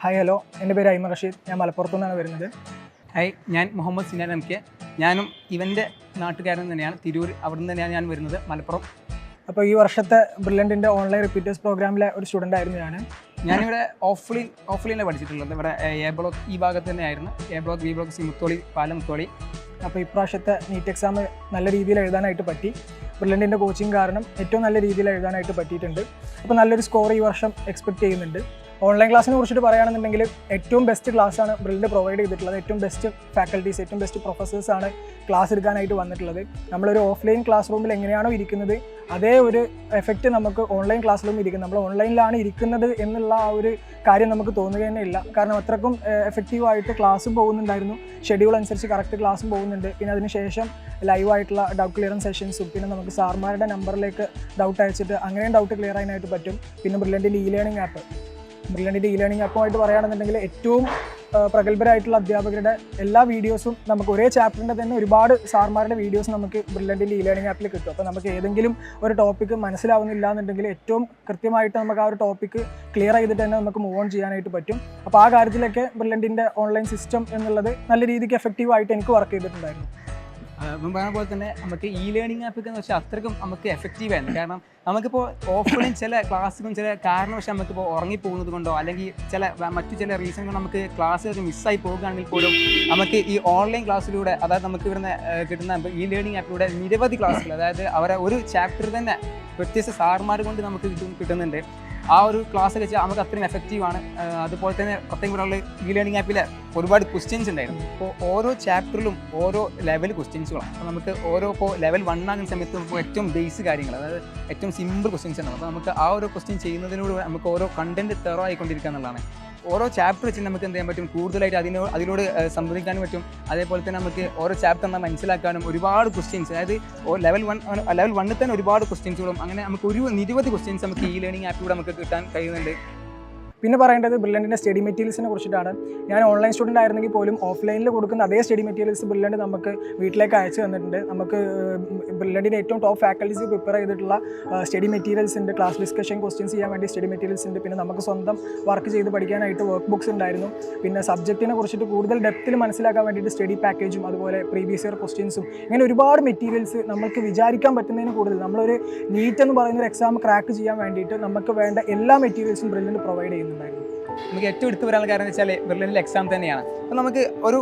Hi hello, എൻ്റെ പേര് ഐമർ റഷീദ്. ഞാൻ മലപ്പുറത്തു നിന്നാണ് വരുന്നത്. ഹായ്, ഞാൻ മുഹമ്മദ് സിനാൻ എം കെ. ഞാനും ഇവൻ്റെ നാട്ടുകാരൻ തന്നെയാണ്. തിരൂർ, അവിടെ നിന്ന് തന്നെയാണ് ഞാൻ വരുന്നത്, മലപ്പുറം. അപ്പോൾ ഈ വർഷത്തെ ബ്രില്യൻറ്റിൻ്റെ ഓൺലൈൻ റിപ്പീറ്റേഴ്സ് പ്രോഗ്രാമിലെ ഒരു സ്റ്റുഡൻ്റ് ആയിരുന്നു ഞാനിവിടെ ഓഫ്ലൈനിലാണ് പഠിച്ചിട്ടുള്ളത്. ഇവിടെ എ ബ്ലോക്ക് ഈ ഭാഗത്ത് തന്നെയായിരുന്നു. A block, B block, Mutholi, പാലം മുത്തോളി. അപ്പോൾ ഇപ്രാവശ്യത്തെ നീറ്റ് എക്സാം നല്ല രീതിയിൽ എഴുതാനായിട്ട് പറ്റി. ബ്രില്യൻറ്റിൻ്റെ കോച്ചിങ് കാരണം ഏറ്റവും നല്ല രീതിയിൽ എഴുതാനായിട്ട് പറ്റിയിട്ടുണ്ട്. അപ്പോൾ നല്ലൊരു സ്കോർ ഈ വർഷം എക്സ്പെക്റ്റ് ചെയ്യുന്നുണ്ട്. ഓൺലൈൻ ക്ലാസ്സിനെ കുറിച്ചിട്ട് പറയുകയാണെന്നുണ്ടെങ്കിൽ ഏറ്റവും ബെസ്റ്റ് ക്ലാസ്സാണ് ബ്രില്യൻറ്റ് പ്രൊവൈഡ് ചെയ്തിട്ടുള്ളത്. ഏറ്റവും ബെസ്റ്റ് ഫാക്കൽറ്റീസ്, ഏറ്റവും ബെസ്റ്റ് പ്രൊഫസേഴ്സാണ് ക്ലാസ് എടുക്കാനായിട്ട് വന്നിട്ടുള്ളത്. നമ്മളൊരു ഓഫ്ലൈൻ ക്ലാസ് റൂമിൽ എങ്ങനെയാണോ ഇരിക്കുന്നത് അതേ ഒരു എഫക്റ്റ് നമുക്ക് ഓൺലൈൻ ക്ലാസ് റൂമിൽ ഇരിക്കുന്നത്. നമ്മൾ ഓൺലൈനിലാണ് ഇരിക്കുന്നത് എന്നുള്ള ആ ഒരു കാര്യം നമുക്ക് തോന്നുക തന്നെ ഇല്ല. കാരണം അത്രക്കും എഫക്റ്റീവായിട്ട് ക്ലാസ്സും പോകുന്നുണ്ടായിരുന്നു. ഷെഡ്യൂൾ അനുസരിച്ച് കറക്റ്റ് ക്ലാസ്സും പോകുന്നുണ്ട്. പിന്നെ അതിനുശേഷം ലൈവായിട്ടുള്ള ഡൗട്ട് ക്ലിയറൻസ് സെഷൻസും, പിന്നെ നമുക്ക് സാർമാരുടെ നമ്പറിലേക്ക് ഡൗട്ട് അയച്ചിട്ട് അങ്ങനെയും ഡൗട്ട് ക്ലിയർ ചെയ്യാനായിട്ട് പറ്റും. പിന്നെ ബ്രില്യൻറ്റിൻ്റെ ഇ ലേണിംഗ് ആപ്പുമായിട്ട് പറയുകയാണെന്നുണ്ടെങ്കിൽ ഏറ്റവും പ്രഗത്ഭരായിട്ടുള്ള അധ്യാപകരുടെ എല്ലാ വീഡിയോസും നമുക്ക് ഒരേ ചാപ്റ്ററിൻ്റെ തന്നെ ഒരുപാട് സാർമാരുടെ വീഡിയോസ് നമുക്ക് ബ്രില്യൻറ്റിൻ്റെ ഇ ലേണിംഗ് ആപ്പിൽ കിട്ടും. അപ്പോൾ നമുക്ക് ഏതെങ്കിലും ഒരു ടോപ്പിക്ക് മനസ്സിലാവുന്നില്ല എന്നുണ്ടെങ്കിൽ ഏറ്റവും കൃത്യമായിട്ട് നമുക്ക് ആ ഒരു ടോപ്പിക്ക് ക്ലിയർ ചെയ്തിട്ട് തന്നെ നമുക്ക് മൂവ് ഓൺ ചെയ്യാനായിട്ട് പറ്റും. അപ്പോൾ ആ കാര്യത്തിലൊക്കെ ബ്രില്യൻറ്റിൻ്റെ ഓൺലൈൻ സിസ്റ്റം എന്നുള്ളത് നല്ല രീതിക്ക് എഫക്റ്റീവായിട്ട് എനിക്ക് വർക്ക് ചെയ്തിട്ടുണ്ടായിരുന്നു. പറഞ്ഞ പോലെ തന്നെ നമുക്ക് ഇ ലേണിംഗ് ആപ്പൊക്കെ എന്ന് വെച്ചാൽ അത്രയ്ക്കും നമുക്ക് എഫക്റ്റീവായിരുന്നു. കാരണം നമുക്കിപ്പോൾ ഓഫ്ലൈൻ ചില ക്ലാസ്സുകളും ചില കാരണവശാൽ നമുക്കിപ്പോൾ ഉറങ്ങിപ്പോകുന്നത് കൊണ്ടോ അല്ലെങ്കിൽ മറ്റു ചില റീസൺ കൊണ്ട് നമുക്ക് ക്ലാസ്സുകൾ മിസ്സായി പോകുകയാണെങ്കിൽ പോലും നമുക്ക് ഈ ഓൺലൈൻ ക്ലാസ്സിലൂടെ, അതായത് നമുക്ക് ഇവിടുന്ന് കിട്ടുന്ന ഇ ലേണിംഗ് ആപ്പിലൂടെ നിരവധി ക്ലാസ്സുകൾ, അതായത് അവരെ ഒരു ചാപ്റ്റർ തന്നെ വ്യത്യസ്ത സാർമാർ കൊണ്ട് നമുക്ക് കിട്ടുന്നുണ്ട്. ആ ഒരു ക്ലാസ് വെച്ചാൽ നമുക്ക് അത്രയും എഫക്റ്റീവാണ്. അതുപോലെ തന്നെ പ്രത്യേകം പറയാനുള്ള ഇ ലേണിംഗ് ആപ്പിൽ ഒരുപാട് ക്വസ്റ്റ്യൻസ് ഉണ്ടായിരുന്നു. അപ്പോൾ ഓരോ ചാപ്റ്ററിലും ഓരോ ലെവൽ ക്വസ്റ്റ്യൻസുകളാണ്. അപ്പോൾ നമുക്ക് ഇപ്പോൾ ലെവൽ 1 ആകുന്ന സമയത്ത് നമുക്ക് ഏറ്റവും ബേസ് കാര്യങ്ങൾ, അതായത് ഏറ്റവും സിമ്പിൾ ക്വസ്റ്റ്യൻസ് ആണ്. അപ്പോൾ നമുക്ക് ആ ഒരു ക്വസ്റ്റ്യൻ ചെയ്യുന്നതിലൂടെ നമുക്ക് ഓരോ കണ്ടന്റ് തെറോ ആയിക്കൊണ്ടിരിക്കുക എന്നുള്ളതാണ്. ഓരോ ചാപ്റ്റർ വെച്ച് നമുക്ക് എന്ത് ചെയ്യാൻ പറ്റും, കൂടുതലായിട്ട് അതിനോട് സംവദിക്കാനും പറ്റും. അതേപോലെ തന്നെ നമുക്ക് ഓരോ ചാപ്റ്റർ നമ്മൾ മനസ്സിലാക്കാനും ഒരുപാട് ക്വസ്റ്റ്യൻസ്, അതായത് ലെവൽ 1 തന്നെ ഒരുപാട് ക്വസ്റ്റ്യൻസുകളും, അങ്ങനെ നമുക്ക് നിരവധി ക്വസ്റ്റ്യൻസ് നമുക്ക് ഇ ലേണിംഗ് ആപ്പിലൂടെ നമുക്ക് കിട്ടാൻ കഴിയുന്നുണ്ട്. പിന്നെ പറയേണ്ടത് ബ്രില്യൻറ്റിൻ്റെ സ്റ്റഡി മെറ്റീരിയൽസിനെ കുറിച്ചിട്ടാണ്. ഞാൻ ഓൺലൈൻ സ്റ്റുഡൻ്റ് ആയിരുന്നെങ്കിൽ പോലും ഓഫ്ലൈനിൽ കൊടുക്കുന്ന അതേ സ്റ്റഡി മെറ്റീരിയൽസ് ബ്രില്യൻറ്റ് നമുക്ക് വീട്ടിലേക്ക് അയച്ചു തന്നിട്ടുണ്ട്. നമുക്ക് ബ്രില്യൻറ്റിൻ്റെ ഏറ്റവും ടോപ്പ് ഫാക്കൽറ്റീസ് പ്രിപ്പയർ ചെയ്തിട്ടുള്ള സ്റ്റഡി മെറ്റീരിയൽസ് ഉണ്ട്. ക്ലാസ് ഡിസ്കഷൻ ക്വസ്റ്റ്യൻസ് ചെയ്യാൻ വേണ്ടി സ്റ്റഡി മെറ്റീരിയൽസ് ഉണ്ട്. പിന്നെ നമുക്ക് സ്വന്തം വർക്ക് ചെയ്ത് പഠിക്കാനായിട്ട് വർക്ക് ബുക്സ് ഉണ്ടായിരുന്നു. പിന്നെ സബ്ജക്റ്റിനെ കുറിച്ചിട്ട് കൂടുതൽ ഡെപ്തിൽ മനസ്സിലാക്കാൻ വേണ്ടിയിട്ട് സ്റ്റഡി പാക്കേജും അതുപോലെ പ്രീവിയസ് ഇയർ ക്വസ്റ്റ്യൻസും, ഇങ്ങനെ ഒരുപാട് മെറ്റീരിയൽസ് നമുക്ക് വിചാരിക്കാൻ പറ്റുന്നതിന് കൂടുതൽ. നമ്മളൊരു നീറ്റ് എന്ന് പറയുന്ന ഒരു എക്സാം ക്രാക്ക് ചെയ്യാൻ വേണ്ടിയിട്ട് നമുക്ക് വേണ്ട എല്ലാ മെറ്റീരിയൽസും ബ്രില്യൻറ്റ് പ്രൊവൈഡ് ചെയ്യുന്നു. നമുക്ക് ഏറ്റവും എടുത്തു വരാനുള്ള കാരണം എന്ന് വെച്ചാൽ ബ്രില്യൻറ്റിൽ എക്സാം തന്നെയാണ്. അപ്പോൾ നമുക്കൊരു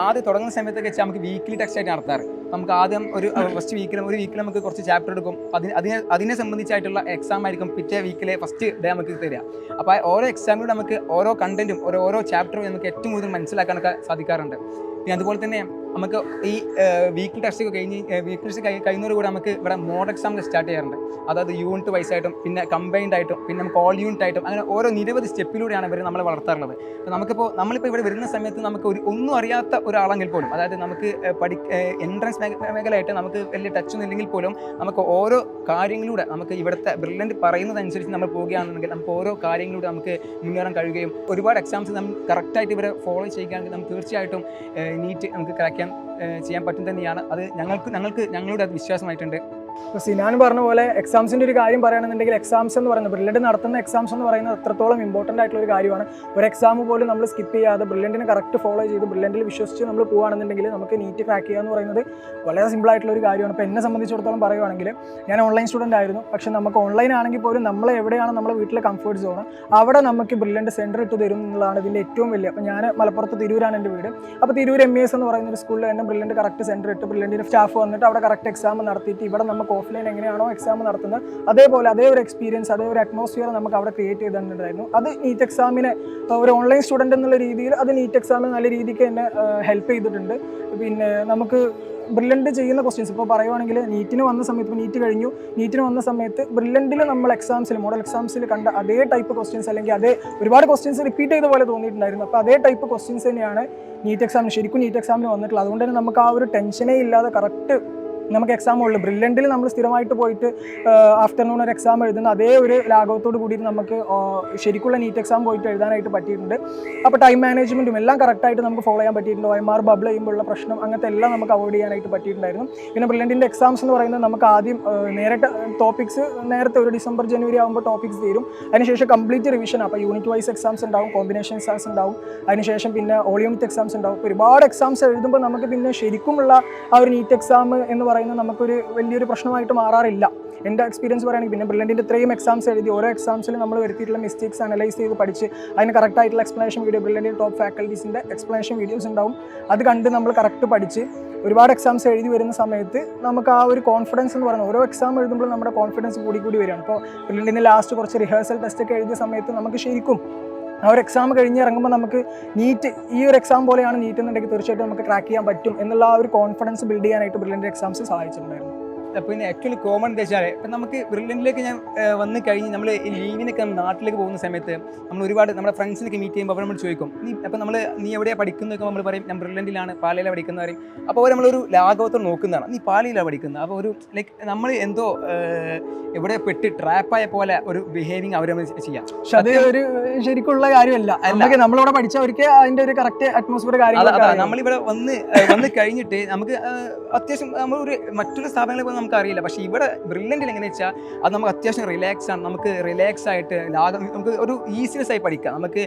ആദ്യം തുടങ്ങുന്ന സമയത്തൊക്കെ വെച്ചാൽ നമുക്ക് വീക്ക്ലി ടെസ്റ്റ് ആയിട്ട് നടത്താറ്. നമുക്ക് ആദ്യം ഒരു വീക്കിൽ നമുക്ക് കുറച്ച് ചാപ്റ്റർ എടുക്കും. അതിനെ സംബന്ധിച്ചായിട്ടുള്ള എക്സാം ആയിരിക്കും പിറ്റേ വീക്കിലെ ഫസ്റ്റ് ഡേ നമുക്ക് തരിക. അപ്പോൾ ഓരോ എക്സാമിലൂടെ നമുക്ക് ഓരോ കണ്ടന്റും ഓരോ ചാപ്റ്ററും നമുക്ക് ഏറ്റവും കൂടുതൽ മനസ്സിലാക്കാനൊക്കെ സാധിക്കാറുണ്ട്. പിന്നെ അതുപോലെ തന്നെ നമുക്ക് ഈ വീക്ക്ലി ടെസ്റ്റ് കഴിയുന്നതോടുകൂടി നമുക്ക് ഇവിടെ മോഡ് എക്സാം സ്റ്റാർട്ട് ചെയ്യാറുണ്ട്. അതായത് യൂണിറ്റ് വൈസ് ആയിട്ടും പിന്നെ കമ്പൈൻഡ് ആയിട്ടും പിന്നെ നമുക്ക് ഓൾ യൂണിറ്റ് ആയിട്ടും അങ്ങനെ ഓരോ നിരവധി സ്റ്റെപ്പിലൂടെയാണ് ഇവർ നമ്മളെ വളർത്താറുള്ളത്. അപ്പോൾ നമ്മളിപ്പോൾ ഇവിടെ വരുന്ന സമയത്ത് നമുക്ക് ഒന്നും അറിയാത്ത ഒരാളെങ്കിൽ പോലും, അതായത് നമുക്ക് എൻട്രൻസ് മേഖലയായിട്ട് നമുക്ക് വലിയ ടച്ചൊന്നും ഇല്ലെങ്കിൽ പോലും നമുക്ക് ഓരോ കാര്യങ്ങളിലൂടെ നമുക്ക് ഇവിടുത്തെ ബ്രില്യൻറ്റ് പറയുന്നതനുസരിച്ച് നമ്മൾ പോവുകയാണെന്നുണ്ടെങ്കിൽ നമുക്ക് ഓരോ കാര്യങ്ങളിലൂടെ നമുക്ക് മുന്നേറാൻ കഴിയുകയും ഒരുപാട് എക്സാംസ് നമ്മൾ കറക്റ്റായിട്ട് ഇവരെ ഫോളോ ചെയ്യുകയാണെങ്കിൽ നമുക്ക് തീർച്ചയായിട്ടും നീറ്റ് നമുക്ക് ക്രാക്ക് ചെയ്യാൻ പറ്റും തന്നെയാണ്. അത് ഞങ്ങളുടെ അത് വിശ്വാസമായിട്ടുണ്ട്. ഇപ്പോൾ സിനാൻ പറഞ്ഞ പോലെ എക്സാംസിൻ്റെ ഒരു കാര്യം പറയുകയാണെന്നുണ്ടെങ്കിൽ എക്സാംസ് എന്ന് പറയുന്നത് ബ്രില്യൻറ്റ് നടത്തുന്ന എക്സാംസ് എന്ന് പറയുന്നത് അത്രത്തോളം ഇമ്പോർട്ടൻ്റ് ആയിട്ടുള്ള ഒരു കാര്യമാണ്. ഒരു എക്സാം പോലും നമ്മൾ സ്കിപ്പ് ചെയ്യാതെ ബ്രില്യൻറ്റിനെ കറക്റ്റ് ഫോളോ ചെയ്ത് ബ്രില്യൻറ്റിൽ വിശ്വസിച്ച് നമ്മൾ പോകുകയാണെന്നുണ്ടെങ്കിൽ നമുക്ക് നീറ്റ് ക്രാക്ക് ചെയ്യുക എന്ന് പറയുന്നത് വളരെ സിമ്പിളായിട്ടുള്ള ഒരു കാര്യമാണ്. ഇപ്പോൾ എന്നെ സംബന്ധിച്ചിടത്തോളം പറയുകയാണെങ്കിൽ ഞാൻ ഓൺലൈൻ സ്റ്റുഡൻ്റ് ആയിരുന്നു. പക്ഷേ നമുക്ക് ഓൺലൈൻ ആണെങ്കിൽ പോലും നമ്മൾ എവിടെയാണ് നമ്മുടെ വീട്ടിലെ കംഫർട്ട് സോൺ, അവിടെ നമുക്ക് ബ്രില്യൻറ്റ് സെൻറ്റർ ഇട്ട് തരും എന്നുള്ളതാണ് ഇതിൻ്റെ ഏറ്റവും വലിയ. അപ്പോൾ ഞാൻ മലപ്പുറത്ത് തിരൂരാണ് എൻ്റെ വീട്. അപ്പോൾ തിരൂർ MES എന്ന് പറയുന്ന ഒരു സ്കൂളിൽ തന്നെ ബ്രില്യൻറ്റ് കറക്റ്റ് സെൻറ്റർ ഇട്ട് ബ്രില്യൻറ്റിൻ്റെ സ്റ്റാഫ് വന്നിട്ട് അവിടെ കറക്റ്റ് എക്സാം നടത്തിയിട്ട് ഇവിടെ നമുക്ക് ഓഫ്ലൈൻ എങ്ങനെയാണോ എക്സാം നടത്തുന്നത് അതേപോലെ അതേ ഒരു എക്സ്പീരിയൻസ്, അതേ ഒരു അറ്റ്മോസ്ഫിയർ നമുക്ക് അവിടെ ക്രിയേറ്റ് ചെയ്തിട്ടുണ്ടായിരുന്നു. അത് നീറ്റ് എക്സാമിനെ ഒരു ഓൺലൈൻ സ്റ്റുഡൻറ്റ് എന്നുള്ള രീതിയിൽ അത് നീറ്റ് എക്സാമിന് നല്ല രീതിക്ക് തന്നെ ഹെൽപ്പ് ചെയ്തിട്ടുണ്ട്. പിന്നെ നമുക്ക് ബ്രില്യൻറ്റ് ചെയ്യുന്ന ക്വസ്റ്റ്യൻസ് ഇപ്പോൾ പറയുവാണെങ്കിൽ നീറ്റിന് വന്ന സമയത്ത്, ഇപ്പോൾ നീറ്റിന് വന്ന സമയത്ത് ബ്രില്യൻറ്റിൽ നമ്മൾ മോഡൽ എക്സാംസിൽ കണ്ട അതേ ടൈപ്പ് ക്വസ്റ്റ്യൻസ് അല്ലെങ്കിൽ അതേ ഒരുപാട് ക്വസ്റ്റ്യൻസ് റിപ്പീറ്റ് ചെയ്ത പോലെ തോന്നിയിട്ടുണ്ടായിരുന്നു. അപ്പോൾ അതേ ടൈപ്പ് ക്വസ്റ്റ്യൻസ് തന്നെയാണ് നീറ്റ് എക്സാമിന് വന്നിട്ടുള്ളത്. അതുകൊണ്ട് തന്നെ നമുക്ക് ആ ഒരു ടെൻഷനേ ഇല്ലാതെ കറക്റ്റ് നമുക്ക് എക്സാം ഉള്ളൂ. ബ്രില്യൻറ്റിൽ നമ്മൾ സ്ഥിരമായിട്ട് പോയിട്ട് ആഫ്റ്റർനൂൺ ഒരു എക്സാം എഴുതുന്ന അതേ ഒരു ലാഘവത്തോട് കൂടിയിട്ട് നമുക്ക് ശരിക്കുള്ള നീറ്റ് എക്സാം പോയിട്ട് എഴുതാനായിട്ട് പറ്റിയിട്ടുണ്ട്. അപ്പോൾ ടൈം മാനേജ്മെൻറ്റും എല്ലാം കറക്റ്റായിട്ട് നമുക്ക് ഫോളോ ചെയ്യാൻ പറ്റിയിട്ടുണ്ട്. OMR ബബിൾ ചെയ്യുമ്പോഴുള്ള പ്രശ്നം അങ്ങനത്തെ എല്ലാം നമുക്ക് അവോയ്ഡ് ചെയ്യാനായിട്ട് പറ്റിയിട്ടുണ്ടായിരുന്നു. പിന്നെ ബ്രില്യൻറ്റിൻ്റെ എക്സാംസ് എന്ന് പറയുന്നത് നമുക്ക് ആദ്യം നേരിട്ട് ടോപ്പിക്സ് നേരത്തെ ഒരു ഡിസംബർ ജനുവരി ആകുമ്പോൾ ടോപ്പിക്സ് തീരും. അതിനുശേഷം കംപ്ലീറ്റ് റിവിഷൻ. അപ്പോൾ യൂണിറ്റ് വൈസ് എക്സാംസ് ഉണ്ടാവും, കോമ്പിനേഷൻ എക്സാംസ് ഉണ്ടാവും, അതിനുശേഷം പിന്നെ ഓൾ യൂണിറ്റ് എക്സാംസ് ഉണ്ടാവും. ഒരുപാട് എക്സാംസ് എഴുതുമ്പോൾ നമുക്ക് പിന്നെ ശരിക്കുമുള്ള ആ ഒരു നീറ്റ് എക്സാം എന്ന് പറയുന്നത് നമുക്കൊരു വലിയൊരു പ്രശ്നമായിട്ട് മാറാറില്ല. എൻ്റെ എക്സ്പീരിയൻസ് പറയുകയാണെങ്കിൽ പിന്നെ ബ്രില്യൻറ്റിൻ്റെ ഇത്രയും എക്സാംസ് എഴുതി ഓരോ എക്സാംസിലും നമ്മൾ വരുത്തിയിട്ടുള്ള മിസ്റ്റേക്സ് അനലൈസ് ചെയ്ത് പഠിച്ച് അതിന് കറക്റ്റായിട്ടുള്ള എക്സ്പ്ലനേഷൻ വീഡിയോ ബ്രില്യൻറ്റിൻ്റെ ടോപ്പ് ഫാക്കൽറ്റീസിൻ്റെ എക്സ്പ്ലനേഷൻ വീഡിയോസ് ഉണ്ടാവും. അത് കണ്ട് നമ്മൾ കറക്റ്റ് പഠിച്ച് ഒരുപാട് എക്സാംസ് എഴുതി വരുന്ന സമയത്ത് നമുക്ക് ആ ഒരു കോൺഫിഡൻസ് എന്ന് പറയുന്നത് ഓരോ എക്സാം എഴുതുമ്പോൾ നമ്മുടെ കോൺഫിഡൻസ് കൂടി വരികയാണ്. അപ്പോൾ ബ്രില്യൻറ്റിൻ്റെ ലാസ്റ്റ് കുറച്ച് റിഹേഴ്സൽ ടെസ്റ്റ് ഒക്കെ എഴുതിയ സമയത്ത് നമുക്ക് ശരിക്കും ആ ഒരു എക്സാം കഴിഞ്ഞ് ഇറങ്ങുമ്പോൾ നമുക്ക് നീറ്റ് ഈ ഒരു എക്സാം പോലെയാണ് നീറ്റ് എന്നുണ്ടെങ്കിൽ തീർച്ചയായിട്ടും നമുക്ക് ക്രാക്ക് ചെയ്യാൻ പറ്റും എന്നുള്ള ആ ഒരു കോൺഫിഡൻസ് ബിൽഡ് ചെയ്യാനായിട്ട് ബ്രില്യൻറ്റ് എക്സാംസ് സഹായിച്ചിട്ടുണ്ടായിരുന്നു. പിന്നെ ആക്ച്വലി കോമൺ എന്താ വെച്ചാൽ ഇപ്പം നമുക്ക് ബ്രില്യൻറ്റിലേക്ക് ഞാൻ വന്ന് കഴിഞ്ഞ് നമ്മൾ ഈ ലീവിനൊക്കെ നാട്ടിലേക്ക് പോകുന്ന സമയത്ത് നമ്മൾ ഒരുപാട് നമ്മുടെ ഫ്രണ്ട്സിനൊക്കെ മീറ്റ് ചെയ്യുമ്പോൾ അവർ നമ്മൾ ചോദിക്കും നീ എവിടെയാണ് പഠിക്കുന്നതൊക്കെ നമ്മൾ പറയും ഞാൻ ബ്രില്യൻറ്റിലാണ് പാലയിലാണ് പഠിക്കുന്നത് പറയും. അപ്പോൾ അവർ നമ്മളൊരു ലാഘവത്തോട് നോക്കുന്നതാണ്, നീ പാലയിലാണ് പഠിക്കുന്നത്. അപ്പോൾ ഒരു ലൈക്ക് നമ്മൾ എന്തോ എവിടെ പെട്ട് ട്രാപ്പായ പോലെ ഒരു ബിഹേവിങ് അവർ നമ്മൾ ചെയ്യാം. പക്ഷെ അത് ഒരു ശരിക്കുള്ള കാര്യമല്ല. നമ്മളിവിടെ പഠിച്ചവർക്ക് അതിൻ്റെ ഒരു കറക്റ്റ് അറ്റ്മോസ്ഫിയർ കാര്യങ്ങൾ നമ്മളിവിടെ വന്ന് കഴിഞ്ഞിട്ട് നമുക്ക് അത്യാവശ്യം നമ്മളൊരു മറ്റുള്ള സ്ഥാപനങ്ങളിൽ നമുക്ക് അറിയില്ല. പക്ഷേ ഇവിടെ ബ്രില്യൻറ്റിൽ എങ്ങനെ വെച്ചാൽ അത് നമുക്ക് അത്യാവശ്യം റിലാക്സ് ആണ്. നമുക്ക് റിലാക്സ് ആയിട്ട് നമുക്ക് ഒരു ഈസിനെസ് ആയി പഠിക്കാം. നമുക്ക്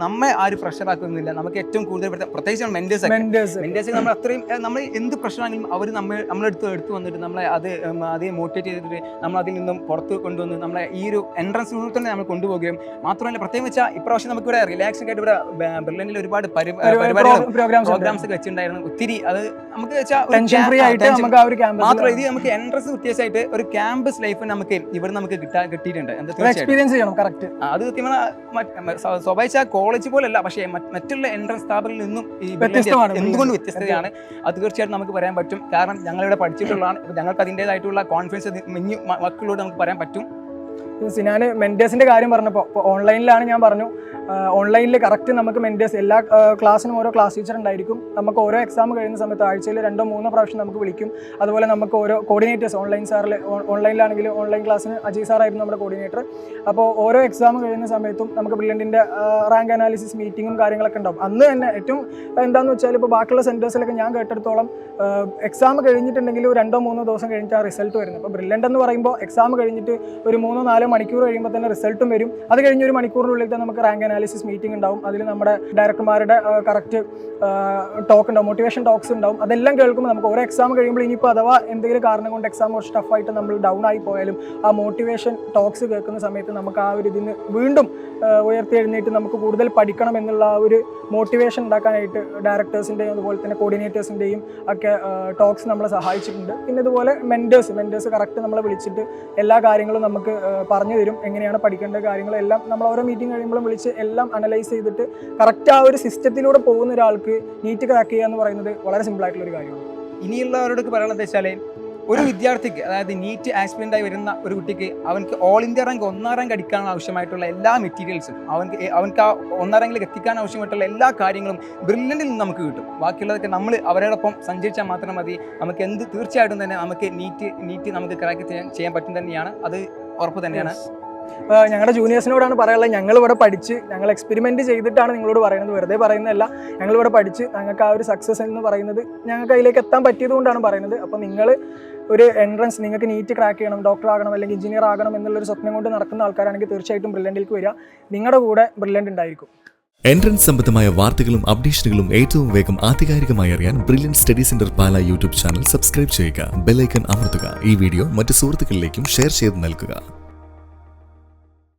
നമ്മെ ആരും പ്രഷർ ആക്കുന്നില്ല. നമുക്ക് ഏറ്റവും കൂടുതൽ പ്രത്യേകിച്ച് മെന്റേഴ്സ് നമ്മൾ അത്രയും നമ്മൾ എന്ത് പ്രശ്നമാണെങ്കിലും അവർ നമ്മളെടുത്ത് വന്നിട്ട് നമ്മളെ അത് മോട്ടിവേറ്റ് ചെയ്തിട്ട് നമ്മൾ അതിൽ നിന്നും പുറത്ത് കൊണ്ടുവന്ന് നമ്മളെ ഈ ഒരു എൻട്രൻസ് റൂട്ടിൽ തന്നെ നമ്മൾ കൊണ്ടുപോവുകയും മാത്രമല്ല പ്രത്യേകം വെച്ചാൽ ഇപ്രാവശ്യം നമുക്ക് ഇവിടെ റിലാക്സ് ആയിട്ട് ഇവിടെ ബ്രില്യൻറ്റിൽ ഒരുപാട് പ്രോഗ്രാംസ് ഒക്കെ വെച്ചിട്ടുണ്ടായിരുന്നു. ഒത്തിരി അത് നമുക്ക് മാത്രമല്ല ഇത് നമുക്ക് എൻട്രൻസ് വ്യത്യാസമായിട്ട് ഒരു ക്യാമ്പസ് ലൈഫ് നമുക്ക് ഇവിടെ നമുക്ക് കിട്ടിയിട്ടുണ്ട്. അത് സ്വഭാവിച്ച കോളേജ് പോലല്ല, പക്ഷേ മറ്റുള്ള എൻട്രൻസ് സ്ഥാപനങ്ങളിൽ നിന്നും എന്തുകൊണ്ട് വ്യത്യസ്തതയാണ് അത് തീർച്ചയായിട്ടും നമുക്ക് പറയാൻ പറ്റും. കാരണം ഞങ്ങളിവിടെ പഠിച്ചിട്ടുള്ളതാണ്. ഞങ്ങൾക്ക് അതിൻ്റെതായിട്ടുള്ള കോൺഫിഡൻസ് മക്കളോട് നമുക്ക് പറയാൻ പറ്റും. ഞാൻ മെൻറ്റേഴ്സിൻ്റെ കാര്യം പറഞ്ഞപ്പോൾ ഓൺലൈനിലാണ് ഞാൻ പറഞ്ഞു. ഓൺലൈനിൽ കറക്റ്റ് നമുക്ക് മെൻറ്റേഴ്സ് എല്ലാ ക്ലാസ്സിനും ഓരോ ക്ലാസ് ടീച്ചർ ഉണ്ടായിരിക്കും. നമുക്ക് ഓരോ എക്സാം കഴിയുന്ന സമയത്ത് ആഴ്ചയിൽ 2-3 പ്രാവശ്യം നമുക്ക് വിളിക്കും. അതുപോലെ നമുക്ക് ഓരോ കോർഡിനേറ്റേഴ്സ് ഓൺലൈനിലാണെങ്കിൽ ഓൺലൈൻ ക്ലാസ്സിന് അജയ് സാറായിരുന്നു നമ്മുടെ കോർഡിനേറ്റർ. അപ്പോൾ ഓരോ എക്സാം കഴിയുന്ന സമയത്തും നമുക്ക് ബ്രില്യൻറ്റിൻ്റെ റാങ്ക് അനാലിസിസ് മീറ്റിങ്ങും കാര്യങ്ങളൊക്കെ ഉണ്ടാവും. അന്ന് തന്നെ ഏറ്റവും എന്താണെന്ന് വെച്ചാൽ ഇപ്പോൾ ബാക്കിയുള്ള സെൻറ്റേഴ്സിലൊക്കെ ഞാൻ കേട്ടെടുത്തോളം എക്സാം കഴിഞ്ഞിട്ടുണ്ടെങ്കിൽ 2-3 ദിവസം കഴിഞ്ഞിട്ട് ആ റിസൾട്ട് വരുന്നത്. അപ്പോൾ ബ്രില്യൻറ്റ് എന്ന് പറയുമ്പോൾ എക്സാം കഴിഞ്ഞിട്ട് ഒരു 3-4 മണിക്കൂർ കഴിയുമ്പോൾ തന്നെ റിസൾട്ടും വരും. അത് കഴിഞ്ഞ് ഒരു മണിക്കൂറിനുള്ളിൽ തന്നെ നമുക്ക് റാങ്ക് അനാലിസിസ് മീറ്റിംഗ് ഉണ്ടാവും. അതിൽ നമ്മുടെ ഡയറക്ടർമാരുടെ കറക്റ്റ് ടോക്ക് ഉണ്ടാവും, മോട്ടിവേഷൻ ടോക്സ് ഉണ്ടാവും. അതെല്ലാം കേൾക്കുമ്പോൾ നമുക്ക് ഓരോ എക്സാം കഴിയുമ്പോൾ ഇനിയിപ്പോൾ അഥവാ എന്തെങ്കിലും കാരണം കൊണ്ട് എക്സാം കുറച്ച് ടഫായിട്ട് നമ്മൾ ഡൗൺ ആയി പോയാലും ആ മോട്ടിവേഷൻ ടോക്സ് കേൾക്കുന്ന സമയത്ത് നമുക്ക് ആ ഒരു ഇതിന് വീണ്ടും ഉയർത്തി എഴുന്നേറ്റ് നമുക്ക് കൂടുതൽ പഠിക്കണം എന്നുള്ള ആ ഒരു മോട്ടിവേഷൻ ഉണ്ടാക്കാനായിട്ട് ഡയറക്ടേഴ്സിൻ്റെയും അതുപോലെ തന്നെ കോർഡിനേറ്റേഴ്സിൻ്റെയും ഒക്കെ ടോക്സ് നമ്മളെ സഹായിച്ചിട്ടുണ്ട്. പിന്നെ ഇതുപോലെ മെൻറ്റേഴ്സ് കറക്റ്റ് നമ്മളെ വിളിച്ചിട്ട് എല്ലാ കാര്യങ്ങളും നമുക്ക് പറഞ്ഞു തരും. എങ്ങനെയാണ് പഠിക്കേണ്ട കാര്യങ്ങളെല്ലാം നമ്മൾ ഓരോ മീറ്റിംഗ് കഴിയുമ്പോഴും വിളിച്ച് എല്ലാം അനലൈസ് ചെയ്തിട്ട് കറക്റ്റ് ആ ഒരു സിസ്റ്റത്തിലൂടെ പോകുന്ന ഒരാൾക്ക് നീറ്റ് ക്രാക്ക് ചെയ്യുക എന്ന് പറയുന്നത് വളരെ സിമ്പിളായിട്ടുള്ളൊരു കാര്യമാണ്. ഇനിയുള്ളവരോടൊക്കെ പറയണത് വെച്ചാൽ ഒരു വിദ്യാർത്ഥിക്ക്, അതായത് നീറ്റ് ആസ്പിരൻ്റായി വരുന്ന ഒരു കുട്ടിക്ക് അവർക്ക് ഓൾ ഇന്ത്യ റാങ്ക് 1ാം റാങ്ക് അടിക്കാൻ ആവശ്യമായിട്ടുള്ള എല്ലാ മെറ്റീരിയൽസും അവർക്ക് ആ 1ാം റാങ്കിലേക്ക് എത്തിക്കാൻ ആവശ്യമായിട്ടുള്ള എല്ലാ കാര്യങ്ങളും ബ്രില്യൻറ്റിൽ നിന്ന് നമുക്ക് കിട്ടും. ബാക്കിയുള്ളതൊക്കെ നമ്മൾ അവരോടൊപ്പം സഞ്ചരിച്ചാൽ മാത്രം മതി. നമുക്ക് തീർച്ചയായിട്ടും തന്നെ നമുക്ക് നീറ്റ് നമുക്ക് ക്രാക്ക് ചെയ്യാൻ പറ്റും തന്നെയാണ്. അത് ഉറപ്പ് തന്നെയാണ്. ഞങ്ങളുടെ ജൂനിയേഴ്സിനോടാണ് പറയാനുള്ളത്, ഞങ്ങളിവിടെ പഠിച്ച് ഞങ്ങൾ എക്സ്പെരിമെൻറ്റ് ചെയ്തിട്ടാണ് നിങ്ങളോട് പറയുന്നത്, വെറുതെ പറയുന്നതല്ല. ഞങ്ങളിവിടെ പഠിച്ച് ഞങ്ങൾക്ക് ആ ഒരു സക്സസ് എന്ന് പറയുന്നത് ഞങ്ങൾക്ക് അതിലേക്ക് എത്താൻ പറ്റിയത് കൊണ്ടാണ് പറയുന്നത്. അപ്പോൾ നിങ്ങൾ ഒരു എൻട്രൻസ് നിങ്ങൾക്ക് നീറ്റ് ക്രാക്ക് ചെയ്യണം, ഡോക്ടർ ആകണം അല്ലെങ്കിൽ എഞ്ചിനീയർ ആകണം എന്നുള്ളൊരു സ്വപ്നം കൊണ്ട് നടക്കുന്ന ആൾക്കാരാണെങ്കിൽ തീർച്ചയായിട്ടും ബ്രില്യൻറ്റിലേക്ക് വരിക. നിങ്ങളുടെ കൂടെ ബ്രില്യൻറ്റ് ഉണ്ടായിരിക്കും. എൻട്രൻസ് സംബന്ധമായ വാർത്തകളും അപ്ഡേഷനുകളും ഏറ്റവും വേഗം ആധികാരികമായി അറിയാൻ ബ്രില്യൻറ്റ് സ്റ്റഡി സെന്റർ പാല യൂട്യൂബ് ചാനൽ സബ്സ്ക്രൈബ് ചെയ്യുക, ബെൽ ഐക്കൺ അമർത്തുക. ഈ വീഡിയോ മറ്റ് സുഹൃത്തുക്കളിലേക്കും ഷെയർ ചെയ്ത് നൽകുക.